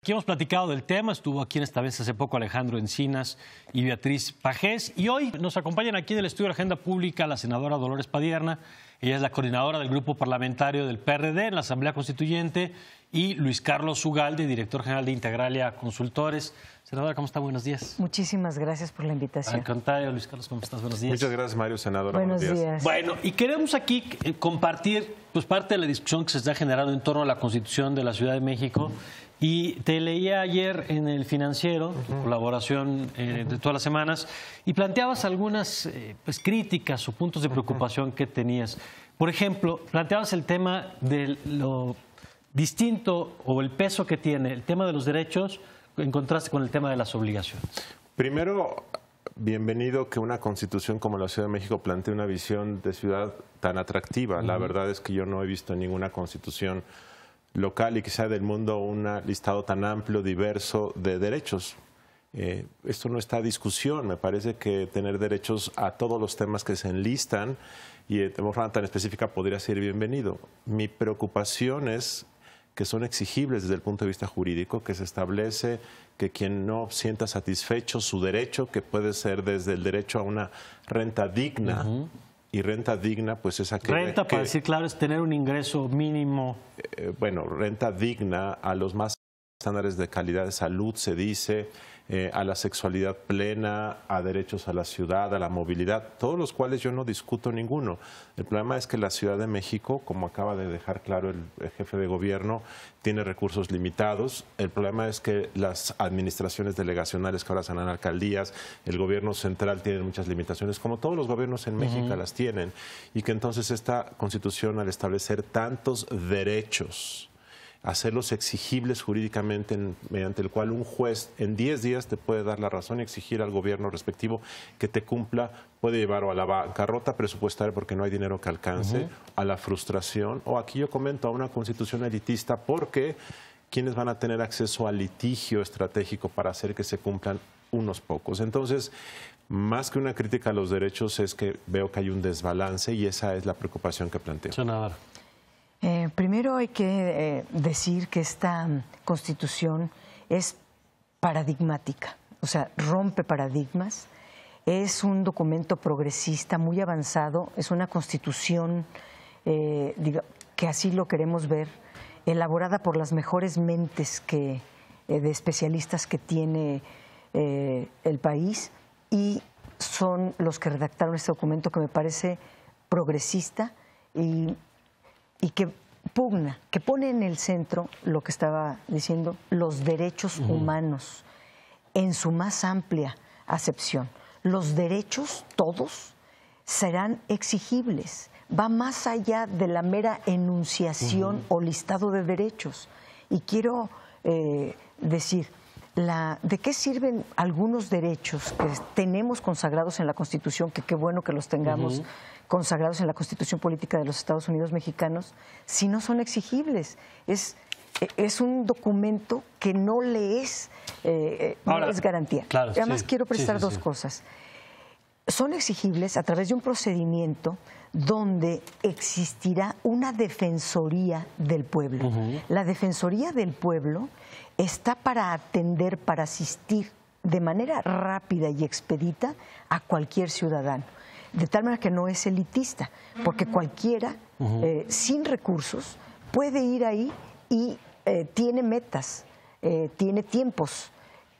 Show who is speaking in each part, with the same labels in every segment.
Speaker 1: Aquí hemos platicado del tema, estuvo aquí en esta vez hace poco Alejandro Encinas y Beatriz Pajés, y hoy nos acompañan aquí en el estudio de la Agenda Pública la senadora Dolores Padierna. Ella es la coordinadora del grupo parlamentario del PRD en la Asamblea Constituyente, y Luis Carlos Ugalde, director general de Integralia Consultores. Senadora, ¿cómo está? Buenos días.
Speaker 2: Muchísimas gracias por la invitación.
Speaker 1: Al contrario, Luis Carlos, ¿cómo estás? Buenos días.
Speaker 3: Muchas gracias, Mario, senadora.
Speaker 2: Buenos días.
Speaker 1: Bueno, y queremos aquí compartir parte de la discusión que se está generando en torno a la Constitución de la Ciudad de México. Y te leía ayer en El Financiero, colaboración de todas las semanas, y planteabas algunas críticas o puntos de preocupación que tenías. Por ejemplo, planteabas el tema de lo distinto o el peso que tiene el tema de los derechos en contraste con el tema de las obligaciones.
Speaker 3: Primero, bienvenido que una constitución como la Ciudad de México plantee una visión de ciudad tan atractiva. La verdad es que yo no he visto en ninguna constitución local y quizá del mundo un listado tan amplio, diverso de derechos. Esto no está a discusión. Me parece que tener derechos a todos los temas que se enlistan y de forma tan específica podría ser bienvenido. Mi preocupación es que son exigibles desde el punto de vista jurídico, que se establece que quien no sienta satisfecho su derecho, que puede ser desde el derecho a una renta digna, y renta digna, pues es aquella
Speaker 1: renta, para decir claro, es tener un ingreso mínimo.
Speaker 3: Bueno, renta digna a los más estándares de calidad de salud, se dice, a la sexualidad plena, a derechos a la ciudad, a la movilidad, todos los cuales yo no discuto ninguno. El problema es que la Ciudad de México, como acaba de dejar claro el jefe de gobierno, tiene recursos limitados. El problema es que las administraciones delegacionales que ahora son alcaldías, el gobierno central tiene muchas limitaciones, como todos los gobiernos en México las tienen, y que entonces esta Constitución, al establecer tantos derechos, hacerlos exigibles jurídicamente, mediante el cual un juez en 10 días te puede dar la razón y exigir al gobierno respectivo que te cumpla, puede llevarlo a la bancarrota presupuestaria porque no hay dinero que alcance, a la frustración, o aquí yo comento a una constitución elitista porque quienes van a tener acceso al litigio estratégico para hacer que se cumplan unos pocos. Entonces, más que una crítica a los derechos, es que veo que hay un desbalance y esa es la preocupación que planteo.
Speaker 1: Senadora.
Speaker 2: Primero hay que decir que esta Constitución es paradigmática, o sea, rompe paradigmas, es un documento progresista muy avanzado, es una Constitución que así lo queremos ver, elaborada por las mejores mentes de especialistas que tiene el país, y son los que redactaron este documento que me parece progresista y que pugna, que pone en el centro lo que estaba diciendo, los derechos humanos en su más amplia acepción. Los derechos, todos, serán exigibles. Va más allá de la mera enunciación o listado de derechos. Y quiero decir, ¿de qué sirven algunos derechos que tenemos consagrados en la Constitución, que qué bueno que los tengamos consagrados en la Constitución Política de los Estados Unidos Mexicanos, si no son exigibles? Es un documento que no le es, no es garantía.
Speaker 1: Claro,
Speaker 2: además, quiero precisar dos cosas. Son exigibles a través de un procedimiento donde existirá una Defensoría del Pueblo. La Defensoría del Pueblo está para atender, para asistir de manera rápida y expedita a cualquier ciudadano, de tal manera que no es elitista, porque cualquiera sin recursos puede ir ahí y tiene metas, tiene tiempos,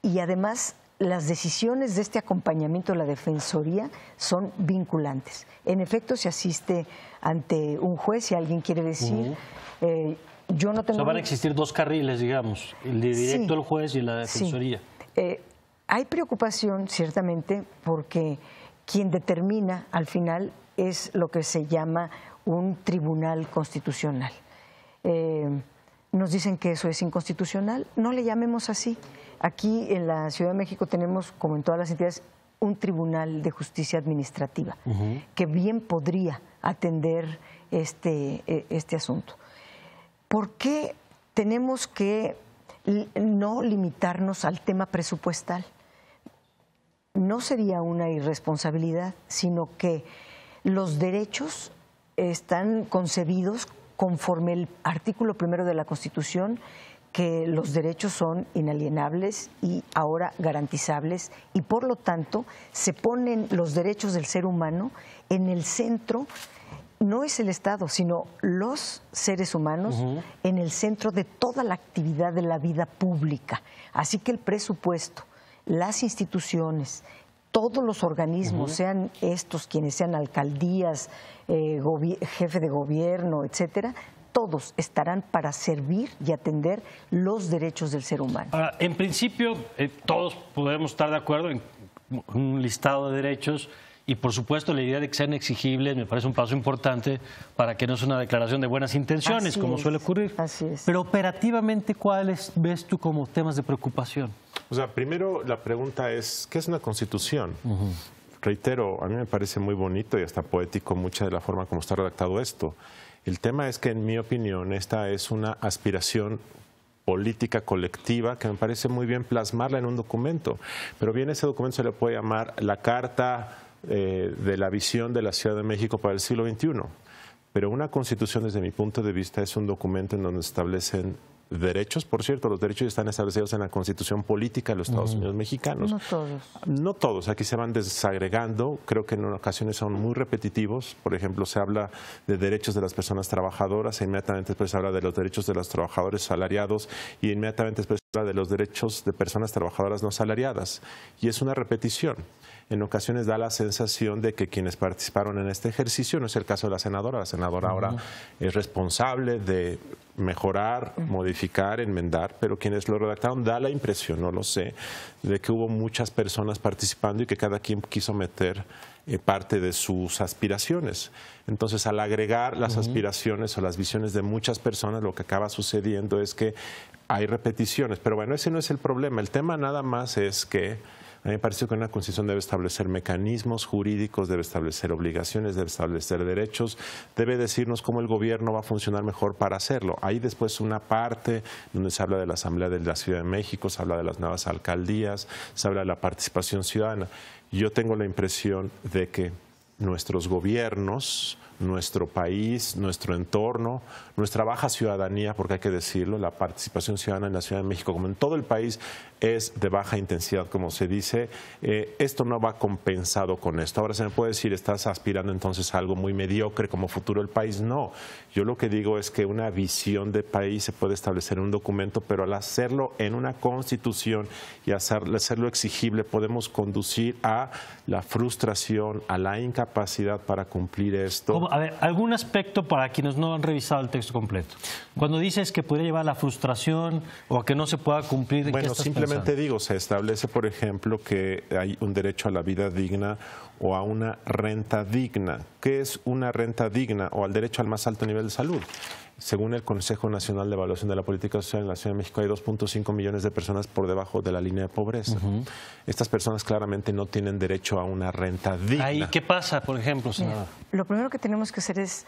Speaker 2: y además las decisiones de este acompañamiento de la Defensoría son vinculantes. En efecto, se asiste ante un juez, si alguien quiere decir, yo no tengo...
Speaker 1: O sea, van a existir dos carriles, digamos, el de directo al juez y la Defensoría.
Speaker 2: Hay preocupación, ciertamente, porque quien determina al final es lo que se llama un tribunal constitucional. Nos dicen que eso es inconstitucional, no le llamemos así. Aquí en la Ciudad de México tenemos, como en todas las entidades, un tribunal de justicia administrativa que bien podría atender este asunto. ¿Por qué tenemos que no limitarnos al tema presupuestal? No sería una irresponsabilidad, sino que los derechos están concebidos conforme el artículo 1 de la Constitución, que los derechos son inalienables y ahora garantizables, y por lo tanto se ponen los derechos del ser humano en el centro. No es el Estado, sino los seres humanos en el centro de toda la actividad de la vida pública. Así que el presupuesto, las instituciones, todos los organismos, sean estos quienes sean alcaldías, jefe de gobierno, etcétera, todos estarán para servir y atender los derechos del ser humano.
Speaker 1: Ahora, en principio, todos podemos estar de acuerdo en un listado de derechos. Y, por supuesto, la idea de que sean exigibles me parece un paso importante para que no sea una declaración de buenas intenciones, como suele ocurrir.
Speaker 2: Así es.
Speaker 1: Pero operativamente, ¿cuáles ves tú como temas de preocupación?
Speaker 3: O sea, primero la pregunta es, ¿qué es una constitución? Reitero, a mí me parece muy bonito y hasta poético mucha de la forma como está redactado esto. El tema es que, en mi opinión, esta es una aspiración política colectiva que me parece muy bien plasmarla en un documento. Pero bien, ese documento se le puede llamar la Carta de la visión de la Ciudad de México para el siglo XXI. Pero una constitución, desde mi punto de vista, es un documento en donde se establecen derechos. Por cierto, los derechos están establecidos en la Constitución Política de los Estados Unidos mexicanos.
Speaker 2: No todos.
Speaker 3: No todos, aquí se van desagregando, creo que en ocasiones son muy repetitivos. Por ejemplo, se habla de derechos de las personas trabajadoras, e inmediatamente después se habla de los derechos de los trabajadores salariados y inmediatamente después se habla de los derechos de personas trabajadoras no salariadas. Y es una repetición. En ocasiones da la sensación de que quienes participaron en este ejercicio, no es el caso de la senadora ahora es responsable de mejorar, modificar, enmendar, pero quienes lo redactaron da la impresión, no lo sé, de que hubo muchas personas participando y que cada quien quiso meter parte de sus aspiraciones. Entonces, al agregar las aspiraciones o las visiones de muchas personas, lo que acaba sucediendo es que hay repeticiones. Pero bueno, ese no es el problema. El tema nada más es que a mí me parece que una constitución debe establecer mecanismos jurídicos, debe establecer obligaciones, debe establecer derechos, debe decirnos cómo el gobierno va a funcionar mejor para hacerlo. Hay después una parte donde se habla de la Asamblea de la Ciudad de México, se habla de las nuevas alcaldías, se habla de la participación ciudadana. Yo tengo la impresión de que nuestros gobiernos, nuestro país, nuestro entorno, nuestra baja ciudadanía, porque hay que decirlo, la participación ciudadana en la Ciudad de México, como en todo el país, es de baja intensidad, como se dice. Esto no va compensado con esto. Ahora se me puede decir, ¿estás aspirando entonces a algo muy mediocre como futuro del país? No. Yo lo que digo es que una visión de país se puede establecer en un documento, pero al hacerlo en una constitución y hacerlo exigible, podemos conducir a la frustración, a la incapacidad para cumplir esto.
Speaker 1: A ver, algún aspecto para quienes no han revisado el texto completo. Cuando dices que puede llevar a la frustración o a que no se pueda cumplir, ¿en qué estás
Speaker 3: simplemente
Speaker 1: pensando?
Speaker 3: digo, se establece, por ejemplo, que hay un derecho a la vida digna o a una renta digna. ¿Qué es una renta digna? O al derecho al más alto nivel de salud. Según el Consejo Nacional de Evaluación de la Política Social en la Ciudad de México, hay 2.5 millones de personas por debajo de la línea de pobreza. Estas personas claramente no tienen derecho a una renta digna.
Speaker 1: ¿Ahí qué pasa, por ejemplo, senadora?
Speaker 2: Lo primero que tenemos que hacer es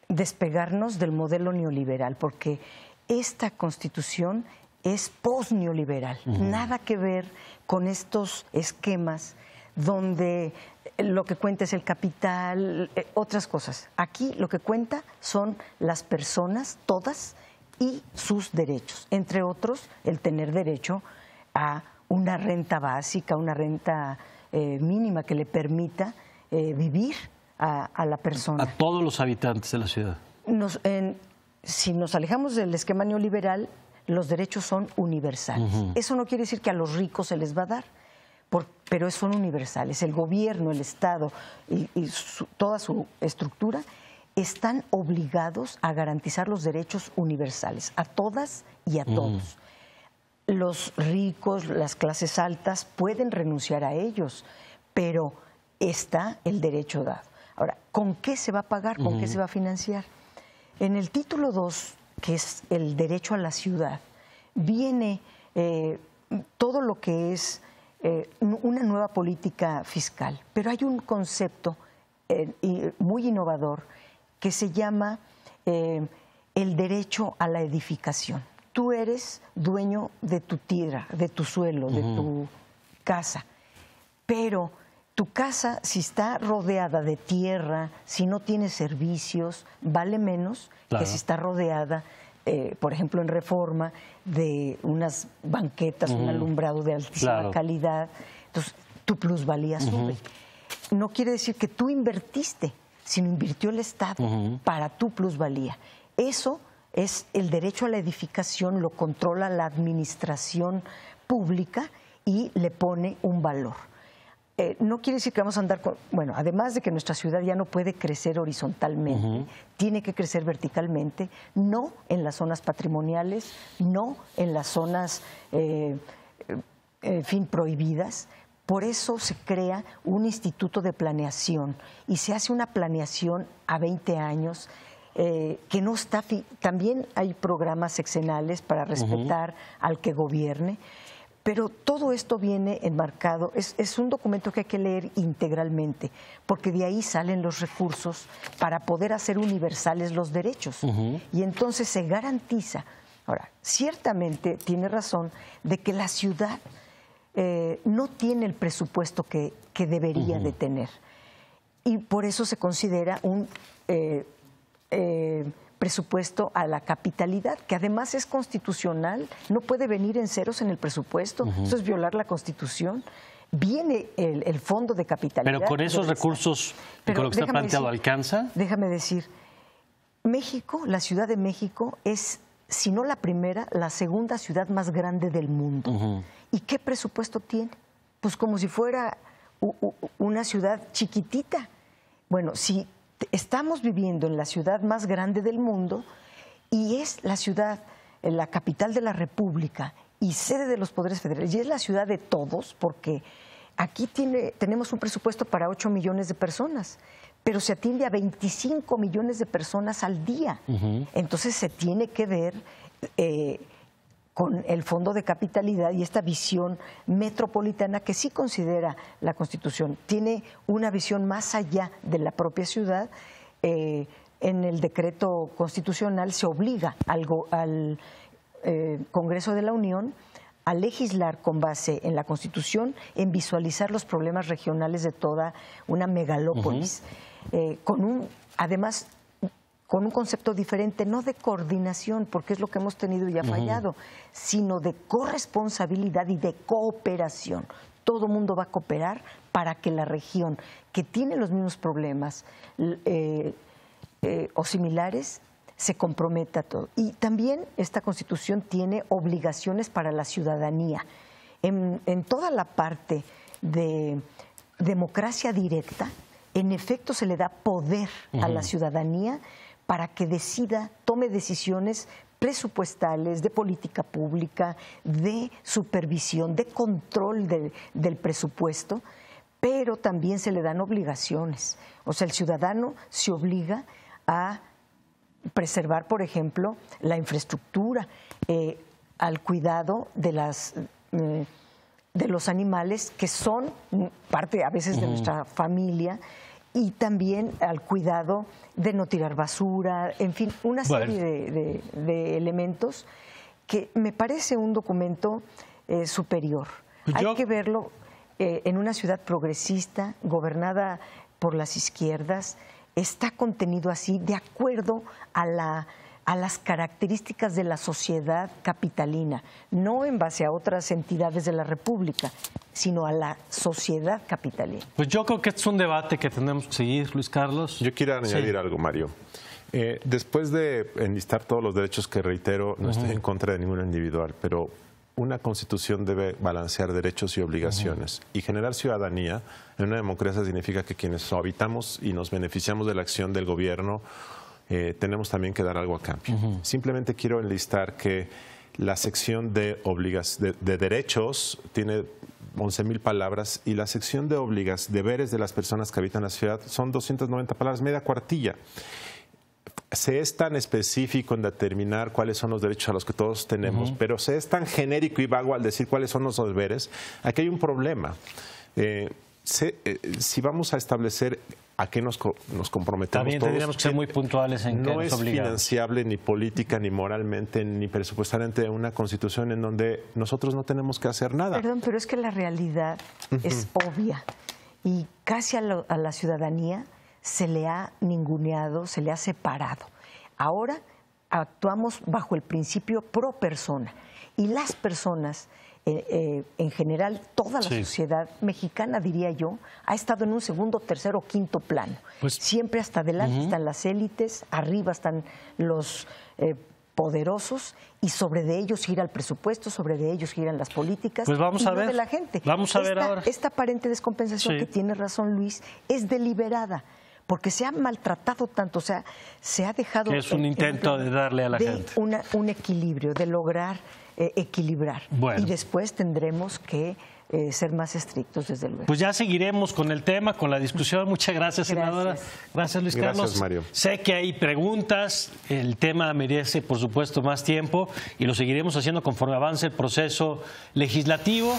Speaker 2: despegarnos del modelo neoliberal, porque esta Constitución es posneoliberal. Nada que ver con estos esquemas donde lo que cuenta es el capital, otras cosas. Aquí lo que cuenta son las personas, todas, y sus derechos. Entre otros, el tener derecho a una renta básica, una renta mínima que le permita vivir a la persona.
Speaker 1: A todos los habitantes de la ciudad.
Speaker 2: Si nos alejamos del esquema neoliberal, los derechos son universales. Eso no quiere decir que a los ricos se les va a dar, pero son universales. El gobierno, el Estado y toda su estructura están obligados a garantizar los derechos universales a todas y a todos. Los ricos, las clases altas pueden renunciar a ellos, pero está el derecho dado. Ahora, ¿con qué se va a pagar? ¿Con qué se va a financiar? En el título 2, que es el derecho a la ciudad, viene todo lo que es una nueva política fiscal, pero hay un concepto muy innovador que se llama el derecho a la edificación. Tú eres dueño de tu tierra, de tu suelo, de tu casa, pero tu casa, si está rodeada de tierra, si no tiene servicios, vale menos que si está rodeada por ejemplo, en Reforma, de unas banquetas, un alumbrado de altísima calidad. Entonces, tu plusvalía sube. No quiere decir que tú invertiste, sino invirtió el Estado para tu plusvalía. Eso es el derecho a la edificación, lo controla la administración pública y le pone un valor. No quiere decir que vamos a andar con... Bueno, además de que nuestra ciudad ya no puede crecer horizontalmente, tiene que crecer verticalmente, no en las zonas patrimoniales, no en las zonas, en fin, prohibidas. Por eso se crea un instituto de planeación y se hace una planeación a 20 años que no está... También hay programas sexenales para respetar al que gobierne. Pero todo esto viene enmarcado, es un documento que hay que leer integralmente, porque de ahí salen los recursos para poder hacer universales los derechos. Y entonces se garantiza. Ahora, ciertamente tiene razón de que la ciudad no tiene el presupuesto que debería de tener. Y por eso se considera un presupuesto a la capitalidad, que además es constitucional, no puede venir en ceros en el presupuesto, eso es violar la Constitución. Viene el fondo de capitalidad.
Speaker 1: Pero con esos recursos, con lo que está planteado, ¿alcanza?
Speaker 2: Déjame decir, México, la Ciudad de México es, si no la primera, la segunda ciudad más grande del mundo. ¿Y qué presupuesto tiene? Pues como si fuera una ciudad chiquitita. Bueno, si estamos viviendo en la ciudad más grande del mundo y es la ciudad, la capital de la República y sede de los poderes federales, y es la ciudad de todos, porque aquí tenemos un presupuesto para 8 millones de personas, pero se atiende a 25 millones de personas al día. Entonces se tiene que ver con el fondo de capitalidad y esta visión metropolitana que sí considera la Constitución. Tiene una visión más allá de la propia ciudad. En el decreto constitucional se obliga al Congreso de la Unión a legislar con base en la Constitución, en visualizar los problemas regionales de toda una megalópolis, además con un concepto diferente, no de coordinación, porque es lo que hemos tenido y ha fallado, sino de corresponsabilidad y de cooperación. Todo mundo va a cooperar para que la región, que tiene los mismos problemas o similares, se comprometa a todo. Y también esta Constitución tiene obligaciones para la ciudadanía. En toda la parte de democracia directa, en efecto se le da poder a la ciudadanía para que decida, tome decisiones presupuestales, de política pública, de supervisión, de control del presupuesto, pero también se le dan obligaciones. O sea, el ciudadano se obliga a preservar, por ejemplo, la infraestructura, al cuidado de los animales que son parte a veces de nuestra familia, y también al cuidado de no tirar basura, en fin, una serie de elementos que me parece un documento superior. Hay que verlo en una ciudad progresista, gobernada por las izquierdas, está contenido así, de acuerdo a las características de la sociedad capitalina, no en base a otras entidades de la República, sino a la sociedad capitalina.
Speaker 1: Pues yo creo que este es un debate que tenemos que seguir, Luis Carlos.
Speaker 3: Yo quiero añadir algo, Mario. Después de enlistar todos los derechos que, reitero, no estoy en contra de ninguno individual, pero una Constitución debe balancear derechos y obligaciones y generar ciudadanía. En una democracia significa que quienes habitamos y nos beneficiamos de la acción del gobierno tenemos también que dar algo a cambio. Simplemente quiero enlistar que la sección de derechos tiene 11,000 palabras y la sección de deberes de las personas que habitan la ciudad son 290 palabras, media cuartilla. Se es tan específico en determinar cuáles son los derechos a los que todos tenemos, pero se es tan genérico y vago al decir cuáles son los deberes. Aquí hay un problema. Si vamos a establecer a qué nos comprometemos
Speaker 1: también
Speaker 3: todos,
Speaker 1: tendríamos que ser muy puntuales en
Speaker 3: no
Speaker 1: qué
Speaker 3: es
Speaker 1: nos obligamos.
Speaker 3: financiable ni política, ni moralmente, ni presupuestariamente una Constitución en donde nosotros no tenemos que hacer nada.
Speaker 2: Perdón, pero es que la realidad es obvia y casi a la ciudadanía se le ha ninguneado, se le ha separado. Ahora actuamos bajo el principio pro persona. Y las personas, en general, toda la sociedad mexicana, diría yo, ha estado en un segundo, tercero, quinto plano. Pues, siempre hasta adelante están las élites, arriba están los poderosos, y sobre de ellos gira el presupuesto, sobre de ellos giran las políticas,
Speaker 1: pues vamos a
Speaker 2: no
Speaker 1: ver.
Speaker 2: de la gente.
Speaker 1: Vamos a ver ahora.
Speaker 2: Esta aparente descompensación que tiene razón Luis es deliberada, porque se ha maltratado tanto, o sea, se ha dejado...
Speaker 1: Que es un intento de darle a la gente.
Speaker 2: Un equilibrio, de lograr equilibrar.
Speaker 1: Bueno.
Speaker 2: Y después tendremos que ser más estrictos, desde luego.
Speaker 1: Pues ya seguiremos con el tema, con la discusión. Muchas gracias, senadora. Gracias, Luis Carlos.
Speaker 3: Gracias, Mario.
Speaker 1: Sé que hay preguntas, el tema merece, por supuesto, más tiempo y lo seguiremos haciendo conforme avance el proceso legislativo.